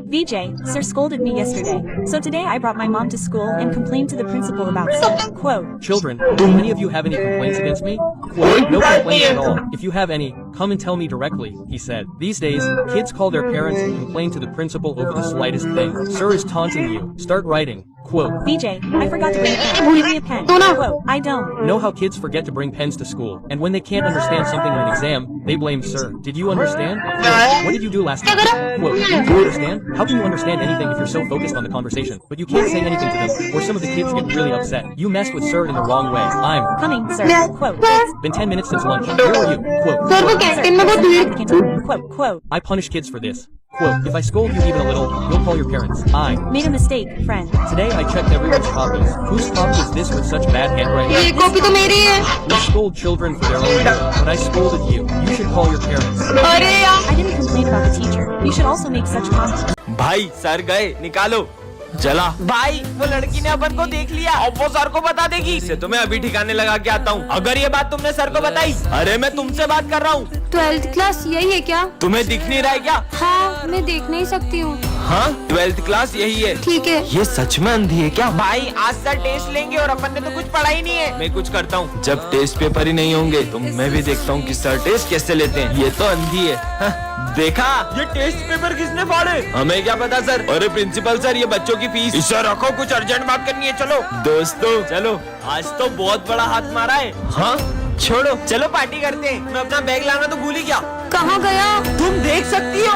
VJ, sir scolded me yesterday. So today I brought my mom to school and complained to the principal about sir. Quote. Children, do any of you have any complaints against me? Quote, no complaints at all. If you have any, come and tell me directly, he said. These days, kids call their parents and complain to the principal over the slightest thing. Sir is taunting you. Start writing. Quote. VJ, I forgot to bring a pen. Give me a pen. Quote. I don't. Know how kids forget to bring pens to school, and when they can't understand something in an exam, they blame sir. Did you understand? Quote, what did you do last time? Quote, didn't you understand? How can you understand anything if you're so focused on the conversation? But you can't say anything to them, or some of the kids get really upset. You messed with sir in the wrong way. I'm coming, sir. Quote. It's been 10 minutes since lunch. Where were you? Quote. Sir वो canteen में बहुत भीड़ Quote. Quote. I punish kids for this. Quote, if I scold you even a little, you'll call your parents. I Made a mistake, friend. Today I checked everyone's copies. Whose copy is this with such bad handwriting? ये copy तो मेरी है We scold children for their own good, but I scolded you. You should call your parents. अरे यार I didn't complain about the teacher. You should also make such comments. भाई sir गए निकालो चला भाई वो लड़की ने अपन को देख लिया अब वो सर को बता देगी इसे तो मैं अभी ठिकाने लगा के आता हूँ अगर ये बात तुमने सर को बताई अरे मैं तुमसे बात कर रहा हूँ 12th क्लास यही है क्या? तुम्हें दिख नहीं रहा है क्या? हाँ मैं देख नहीं सकती हूँ। हाँ 12th क्लास यही है ठीक है। ये सच में अंधी है क्या? भाई आज सर टेस्ट लेंगे और अपन ने तो कुछ पढ़ा ही नहीं है। मैं कुछ करता हूँ जब टेस्ट पेपर ही नहीं होंगे तो मैं भी देखता हूँ कि सर टेस्ट कैसे लेते हैं। ये तो अंधी है हाँ, देखा ये टेस्ट पेपर किसने फाड़े? हमें क्या पता सर। अरे प्रिंसिपल सर ये बच्चों की फीस इसे रखो कुछ अर्जेंट बात करनी है। चलो दोस्तों चलो आज तो बहुत बड़ा हाथ मारा है। हाँ छोड़ो चलो पार्टी करते हैं। मैं अपना बैग लाना तो भूल ही गया। कहाँ गया? तुम देख सकती हो।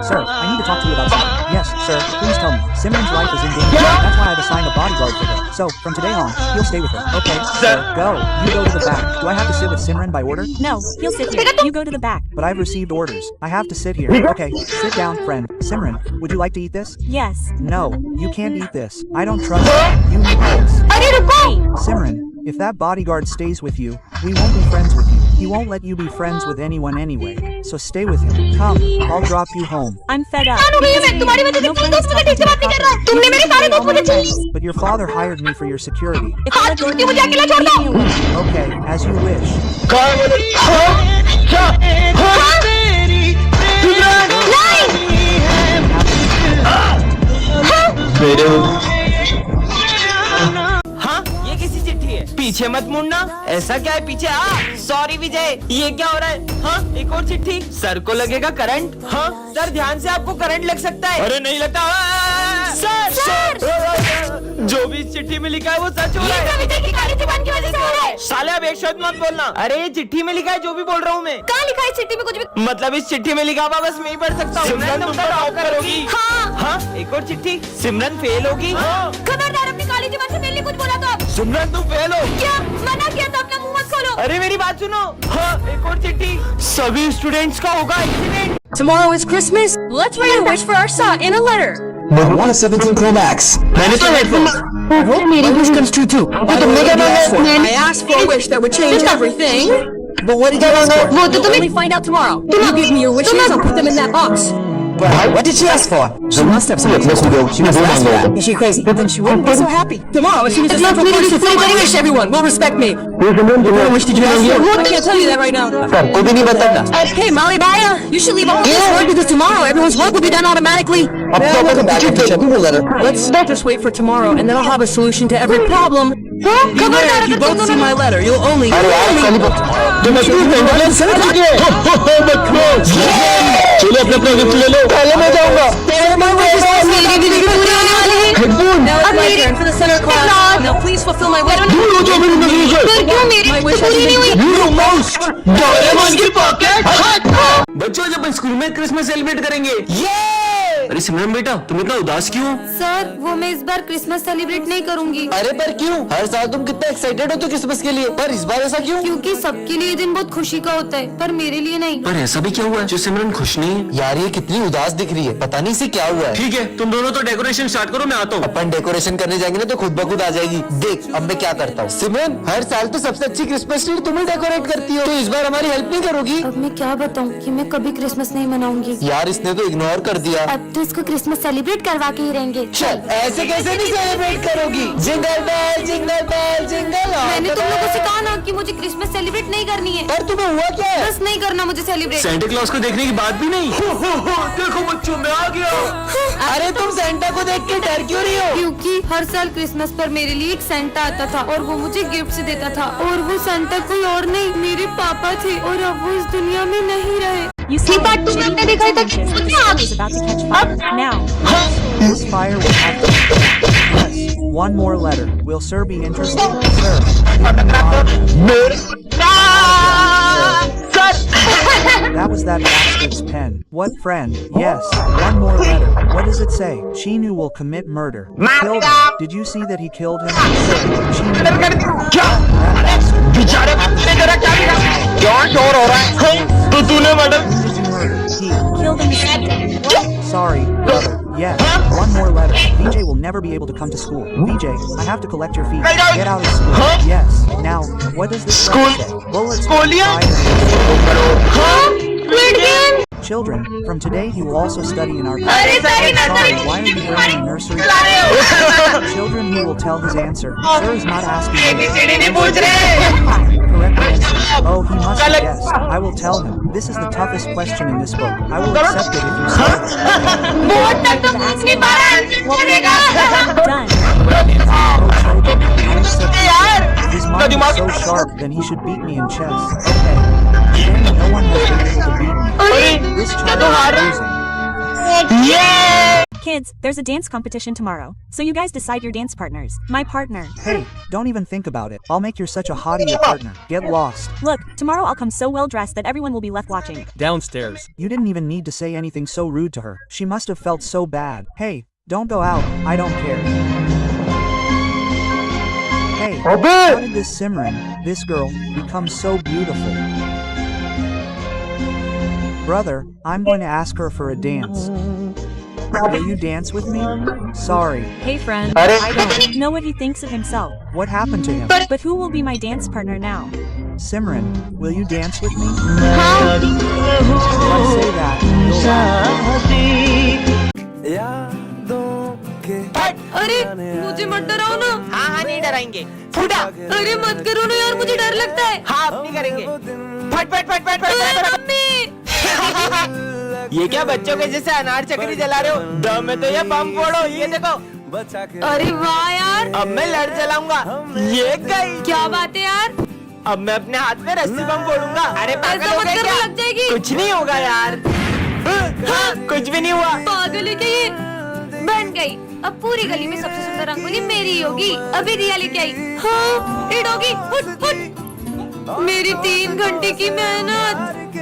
Sir, I need to talk to you about something. Yes, sir, please tell me. Simran's life is in danger. That's why I've assigned a bodyguard for her. So, from today on, he'll stay with her. Okay, sir, go. You go to the back. Do I have to sit with Simran by order? No, he'll sit here. You go to the back. But I've received orders. I have to sit here. Okay, sit down, friend. Simran, would you like to eat this? Yes. No, you can't eat this. I don't trust you. You need this. अरे रुको। Simran, if that bodyguard stays with you, we won't be friends with you. He won't let you be friends with anyone anyway. So stay with him. Come, I'll drop you home. I'm fed up. हो गई मैं तुम्हारी वजह से No किसी friend is दोस्त मुझे ठीक talking से to बात नहीं me कर रहा। तुमने मेरे सारे दोस्त मुझे छीन लिए। But your father hired me for your security. If I let go of तुम you, मुझे अकेला छोड़ leave me दो। alone. Okay, as you wish. हाँ ये किसी चिट्ठी है। पीछे मत मुड़ना। ऐसा क्या है पीछे? सॉरी विजय ये क्या हो रहा है? हाँ एक और चिट्ठी। सर को लगेगा करंट। हाँ सर ध्यान से आपको करंट लग सकता है। अरे नहीं लगता। सर जो भी इस चिट्ठी में लिखा है वो सच हो रहा है। विजय की काली जुबान की वजह से हो रहा है। साले अब एक शब्द मत बोलना। अरे ये चिट्ठी में लिखा है जो भी बोल रहा हूँ मैं। कहाँ लिखा है चिट्ठी में कुछ भी? मतलब इस चिट्ठी में लिखा हुआ बस मैं ही पढ़ सकता हूँ। सिमरन तुम तो टॉप करोगी। हाँ। हाँ एक और चिट्ठी। सिमरन फेल होगी। खबरदार अपनी काली जुबान से पहले कुछ बोला तो आप। सिमरन तुम फेल हो। क्या मना किया था? अपना मुंह मत खोलो। अरे मेरी बात सुनो। हाँ एक और चिट्ठी। सभी स्टूडेंट्स का होगा accident. Tomorrow is Christmas. Let's write a wish for our son in a letter. But one is 17 Pro Max. मैंने तो headphones। I hope my wish comes true too. But what did you ask for? I asked for a wish that would change everything. But what did you ask for? We'll only find out tomorrow. You give me your wishes, I'll put them in that box. But what did she ask for? She must have some place to go. She must ask for that. Is she crazy? Then she wouldn't be so happy. Tomorrow, as soon as the central point is fulfilled, I wish everyone will respect me. What wish did you ask for? I can't tell you that right now. Sir, को भी नहीं बताना. Hey, Molly Baya, you should leave all this work because tomorrow everyone's work will be done automatically. अब तो अपने back and check Google letter. Let's just wait for tomorrow, and then I'll have a solution to every problem. Beware, if you both see my letter, you'll only. अरे यार खाली तो मजबूर नहीं sir ठीक है. चलो अपना गिफ्ट ले लो. पहले मैं जाऊंगा. Now it's my turn for the center class. Now please fulfill my wish. My wish has been बच्चों जब स्कूल में क्रिसमस सेलिब्रेट करेंगे। अरे सिमरन बेटा तुम इतना उदास क्यों? सर वो मैं इस बार क्रिसमस सेलिब्रेट नहीं करूंगी। अरे पर क्यों? हर साल तुम कितना एक्साइटेड हो तो क्रिसमस के लिए, पर इस बार ऐसा क्यों? क्योंकि सबके लिए ये दिन बहुत खुशी का होता है पर मेरे लिए नहीं। पर ऐसा भी क्या हुआ है जो सिमरन खुश नहीं है? यार ये कितनी उदास दिख रही है, पता नहीं इसे क्या हुआ है। ठीक है तुम दोनों तो डेकोरेशन स्टार्ट करो मैं आता हूँ। अपन डेकोरेशन करने जाएंगे ना तो खुद ब खुद आ जाएगी। देख अब मैं क्या करता हूँ। सिमरन हर साल तो सबसे अच्छी क्रिसमस ट्री तुम ही डेकोरेट करती हो, तो इस बार हमारी हेल्प नहीं करोगी? अब मैं क्या बताऊँ कि मैं कभी क्रिसमस नहीं मनाऊंगी। यार इसने तो इग्नोर कर दिया। अब तो इसको क्रिसमस सेलिब्रेट करवा के ही रहेंगे। चल ऐसे कैसे नहीं सेलिब्रेट करोगी? Jingle bell jingle bell jingle. मैंने तुम लोगों से कहा ना कि मुझे क्रिसमस सेलिब्रेट नहीं करनी है। पर तुम्हें हुआ क्या है? बस नहीं करना मुझे सेलिब्रेट। सेंटा क्लॉज को देखने की बात भी नहीं। देखो बच्चों मैं आ गया। अरे तुम सेंटा को देख के डर क्यों रही हो? क्योंकि हर साल क्रिसमस पर मेरे लिए एक सेंटा आता था और वो मुझे गिफ्ट देता था, और वो सेंटा कोई और नहीं, मेरे पापा थे, और अब वो इस दुनिया में नहीं रहे। You saw बात तुमने shitty देखा था images, but the sun is about to catch fire. Now, This fire will have to... Yes, one more letter. Will sir be interested? That was that bastard's pen. What friend? Yes, one more letter. What does it say? Chinu will commit murder. Killed him. Did you see that he killed him? Sir, Chinu. That bastard. बेचारे बच्चे जरा क्या शोर हो रहा है? तो तूने murder Who did you murder? He. killed him Sunday. Sorry, brother. Yes, one more letter. VJ will never be able to come to school. VJ, I have to collect your fees. Get out of school. Yes. Now, what does this letter say? Bullets. fire. Children, from today he will also study in our class. Sorry, why are you wearing a nursery? Children, he will tell his answer. Sir is not asking you. Correct answer. Oh, he must have guessed. I will tell him. This is the toughest question in this book. I will accept it if you say it. Done. His mind is so sharp, then he should beat me in chess. Okay. Today, no one has been able to beat me. This child is losing. Kids, there's a dance competition tomorrow, so you guys decide your dance partners. My partner. Hey, don't even think about it. I'll make you such a hottie your partner. Get lost. Look, tomorrow I'll come so well dressed that everyone will be left watching. Downstairs. You didn't even need to say anything so rude to her. She must have felt so bad. Hey, don't go out. I don't care. Hey, how did this Simran, this girl, become so beautiful? Brother, I'm going to ask her for a dance. Will you dance with me? Sorry. Hey friend, I don't know what he thinks of himself, What happened to him? but who will be my dance partner now? Simran, will you dance with me? If I say that, you'll laugh. अरे मुझे मत डराओ ना। हाँ हाँ नहीं डराएंगे। फूटा। अरे मत करो ना यार, मुझे डर लगता है। हाँ अब नहीं करेंगे। फट फट फट फट फट फट। मम्मी। ये क्या बच्चों के जैसे अनार चक्री जला रहे हो? दम में तो ये बम फोड़ो, ये देखो। अरे वाह यार, अब मैं लड़ चलाऊंगा। ये गई। क्या बात है यार। अब मैं अपने हाथ में रस्सी बम फोड़ूंगा। अरे पागल ऐसा हो मत गए करो, क्या? लग जाएगी। कुछ नहीं होगा यार। हाँ, कुछ भी नहीं हुआ। पागल है क्या ये? बन गई। अब पूरी गली में सबसे सुंदर रंगोली मेरी ही होगी। अभी रिया लेके आई। हाँ, ये डॉगी, हुट हुट। मेरी 3 घंटे की मेहनत।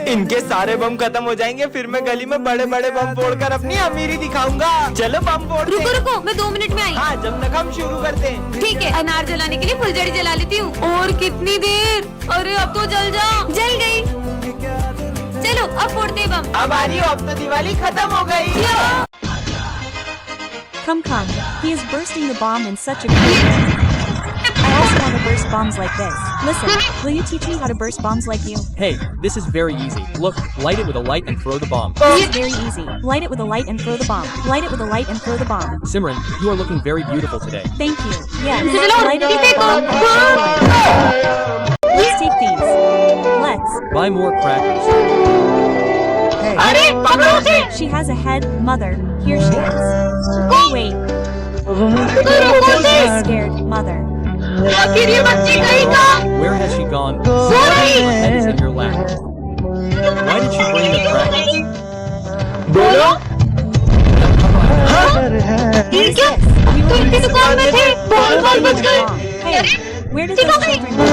इनके सारे बम खत्म हो जाएंगे, फिर मैं गली में बड़े बड़े बम फोड़कर अपनी अमीरी दिखाऊंगा। चलो बम फोड़ते हैं। रुको रुको, मैं 2 मिनट में आई। हाँ, जब तक हम शुरू करते हैं। ठीक है, अनार जलाने के लिए फुलझड़ी जला लेती हूँ। और कितनी देर? अरे अब तो जल जाओ। जल गई। चलो अब फोड़ते हैं बम। अब आ रही हो, अब तो दिवाली खत्म हो गई। Come, he is bursting the bomb in such a great way. I also want to burst bombs like this. Listen, will you teach me how to burst bombs like you? Hey, this is very easy. Look, light it with a light and throw the bomb. This is very easy. Light it with a light and throw the bomb. Light it with a light and throw the bomb. Simran, you are looking very beautiful today. Thank you. Yes, light it with a bomb. Let's take these. Let's. Buy more crackers. Hey, She has a head, mother. Here she is. Wait. Scared, mother. Where has she gone? Her head is in your lap. Why did she bring the crackers? Hey, where did those children go?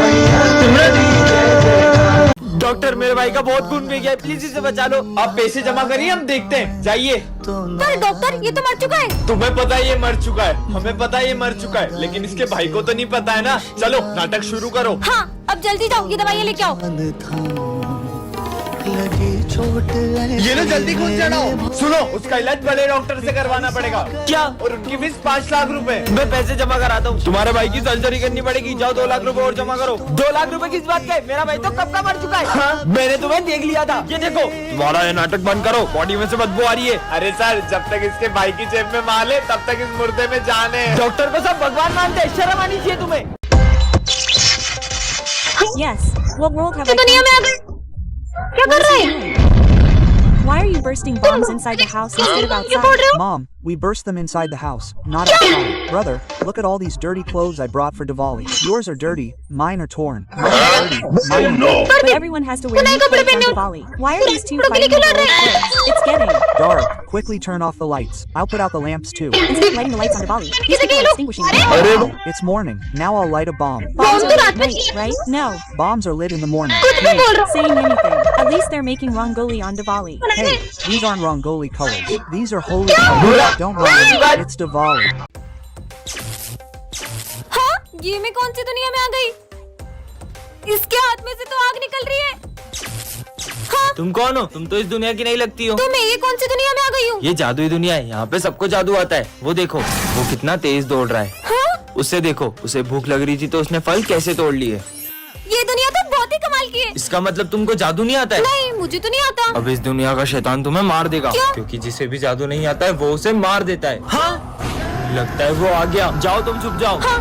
Doctor, मेरे भाई का बहुत खून बह गया है, please इसे बचा लो। आप पैसे जमा करिए, हम देखते हैं। जाइए। पर डॉक्टर, ये तो मर चुका है। तुम्हें पता है ये मर चुका है, हमें पता है ये मर चुका है, लेकिन इसके भाई को तो नहीं पता है ना। चलो नाटक शुरू करो। हाँ, अब जल्दी जाओ, ये दवाइयाँ लेके आओ। ये ना जल्दी खून चढ़ाओ। सुनो, उसका इलाज बड़े डॉक्टर से करवाना पड़ेगा। क्या? और उनकी फीस 5 लाख रुपए। मैं पैसे जमा कराता हूँ। तुम्हारे भाई की सर्जरी करनी पड़ेगी, जाओ 2 लाख रुपए और जमा करो। 2 लाख रुपए किस बात के? मेरा भाई तो कब का मर चुका है। हाँ? मैंने तुम्हें देख लिया था। ये देखो, तुम्हारा ये नाटक बंद करो, बॉडी में से बदबू आ रही है। अरे सर, जब तक इसके भाई की जेब में माल है, तब तक इस मुर्दे में जान है। डॉक्टर को सब भगवान मानते हैं, शर्म आनी चाहिए तुम्हें। Yes. What world have I दुनिया में come अगर क्या कर रहे हैं? Why are you bursting bombs inside the house instead of outside? Mom, we burst them inside the house, not outside. Brother, look at all these dirty clothes I brought for Diwali. Yours are dirty, mine are torn. Mine are dirty, mine are dirty. But everyone has to wear new clothes on Diwali. Why are these two fighting over old clothes? It's getting Dark, quickly turn off the lights. I'll put out the lamps too. instead of lighting the lights on Diwali. These people are extinguishing them. Oh, it's morning. Now I'll light a bomb. Bombs are lit at night, right? No. Bombs are lit in the morning. Saying anything. At least they're making Rangoli on Diwali. Hey, these aren't Rangoli colors. These are holy colors. Don't worry, it's Diwali. हाँ, ये मैं कौन सी दुनिया में आ गई? इसके हाथ में से तो आग निकल रही है। हाँ, तुम कौन हो? तुम तो इस दुनिया की नहीं लगती हो। तो मैं ये कौन सी दुनिया में आ गई हूँ? ये जादुई दुनिया है, यहाँ पे सबको जादू आता है। वो देखो, वो कितना तेज दौड़ रहा है। हाँ? उससे देखो, उसे भूख लग रही थी तो उसने फल कैसे तोड़ लिए। ये दुनिया तो बहुत ही कमाल की है। इसका मतलब तुमको जादू नहीं आता है? नहीं, मुझे तो नहीं आता। अब इस दुनिया का शैतान तुम्हें मार देगा। क्यों? क्योंकि जिसे भी जादू नहीं आता है वो उसे मार देता है। हाँ? लगता है वो आ गया। जाओ तुम छुप जाओ। हाँ?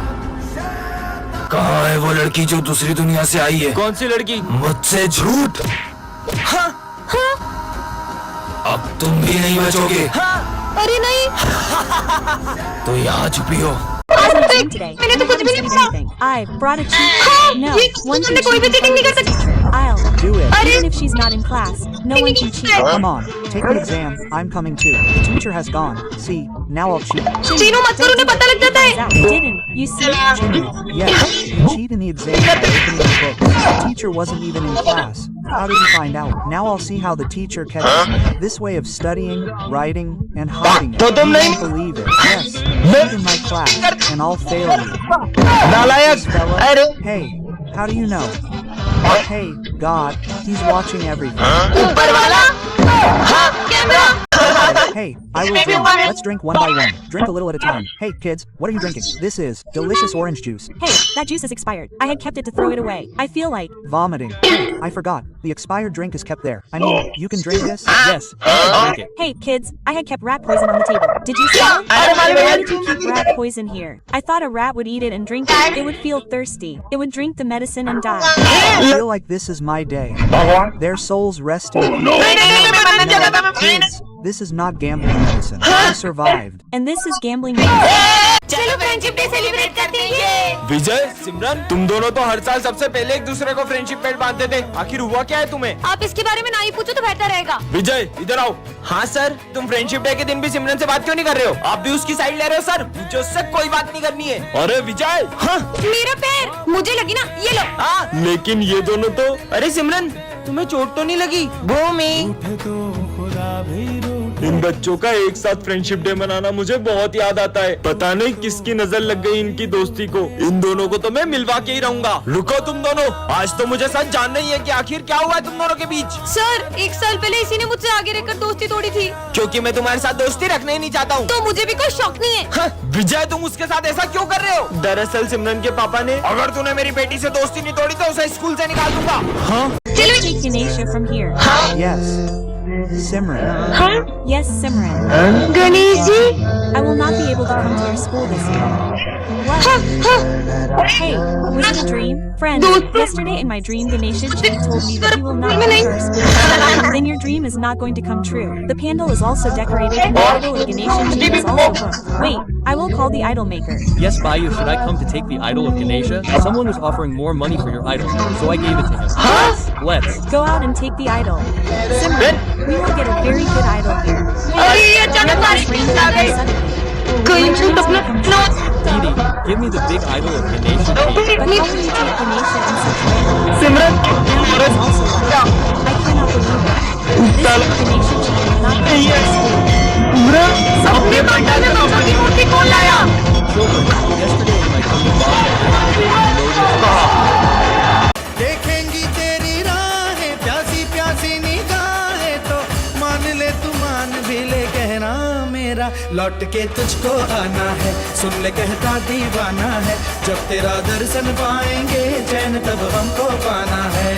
कहाँ है वो लड़की जो दूसरी दुनिया से आई है? कौन सी लड़की? मुझसे झूठ। हाँ? अब तुम भी नहीं बचोगे। अरे नहीं। तो यहाँ छुपी हो। Today. मैंने तो कुछ भी नहीं पढ़ा। I brought a cheat. No, one तुमने कोई भी चीटिंग नहीं कर सकती। I'll Do it. even if she's not in class. No one can cheat. Come on, take the exam. I'm coming too. The teacher has gone. See, now I'll cheat. Chino मत करो, उन्हें पता लग जाता है। You didn't. You see? Yes, you cheat in the exam by opening the book. The teacher wasn't even in class. How did you find out? Now I'll see how the teacher catches me. This way of studying, writing, and hiding it. You won't believe it. Yes, cheat in my class, and I'll fail you. This fella. Hey, how do you know? Hey, God, he's watching everything. ऊपर वाला। हाँ, camera. Hey, I will drink. Let's drink one by one. Drink a little at a time. Hey, kids, what are you drinking? This is delicious orange juice. Hey, that juice is expired. I had kept it to throw it away. I feel like Vomiting. Hey, I forgot. The expired drink is kept there. I mean, you can drink this? Yes, I'll drink it. Hey, kids, I had kept rat poison on the table. Did you see it? Why did you keep rat poison here? I thought a rat would eat it and drink it. It would feel thirsty. It would drink the medicine and die. I feel like this is my day. Their souls rest in peace. No, kids, this is not gambling medicine. I survived. And this is gambling medicine. चलो friendship day celebrate करते हैं। विजय, सिमरन, तुम दोनों तो हर साल सबसे पहले एक दूसरे को फ्रेंडशिप बेल्ट बांधते थे। आखिर हुआ क्या है तुम्हें? आप इसके बारे में ना ही पूछो तो बेहतर रहेगा। विजय, इधर आओ। हाँ सर, तुम फ्रेंडशिप डे के दिन भी सिमरन से बात क्यों नहीं कर रहे हो? आप भी उसकी साइड ले रहे हो सर? मुझे उससे कोई बात नहीं करनी है। अरे विजय, हाँ? मेरा पैर, मुझे लगी ना, ये लो। हाँ, लेकिन ये दोनों तो। अरे सिमरन, तुम्हें चोट तो नहीं लगी? भूमि, इन बच्चों का एक साथ फ्रेंडशिप डे मनाना मुझे बहुत याद आता है। पता नहीं किसकी नजर लग गई इनकी दोस्ती को। इन दोनों को तो मैं मिलवा के ही रहूंगा। रुको तुम दोनों, आज तो मुझे सच जानना ही है कि आखिर क्या हुआ है तुम दोनों के बीच। सर, 1 साल पहले इसी ने मुझसे आगे रहकर दोस्ती तोड़ी थी। क्योंकि मैं तुम्हारे साथ दोस्ती रखना ही नहीं चाहता हूँ। तो मुझे भी कोई शौक नहीं है। हाँ, विजय, तुम उसके साथ ऐसा क्यों कर रहे हो? दरअसल सिमरन के पापा ने, अगर तूने मेरी बेटी से दोस्ती नहीं तोड़ी तो उसे स्कूल से निकाल दूंगा। हाँ? Let's take Ganesha from here. Yes. Simran. Yes, Simran. Ganesh ji. I will not be able to come to your school this year. What? Hey, was it a dream? Friend, yesterday in my dream, Ganesha Ji told me that you will not come to our school. Then your dream is not going to come true. The pandal is also decorated and the idol of Ganesha Ji is also booked. Wait, I will call the idol maker. Yes, Bayu, should I come to take the idol of Ganesha? Someone was offering more money for your idol, so I gave it to him. Let's. Go out and take the idol. Simran, we will get a very good idol here. अरे ये अचानक बारिश क्यों आ गई? कोई झूठ अपना note. Didi, give me the big idol of Ganesha Ji. But how can you take Ganesha in such a way? Simran, It's also wrong. I cannot believe it. This Ganesha Ji will not come to our school. अपने bundle में बच्चों की मूर्ति कौन लाया? Children, yesterday in my dream, देखेंगी तेरी राहें प्यासी प्यासी निगाहें तो मान ले तू मान भी ले कहना मेरा लौट के तुझको आना है सुन ले कहता दीवाना है जब तेरा दर्शन पाएंगे चैन तब हमको पाना है।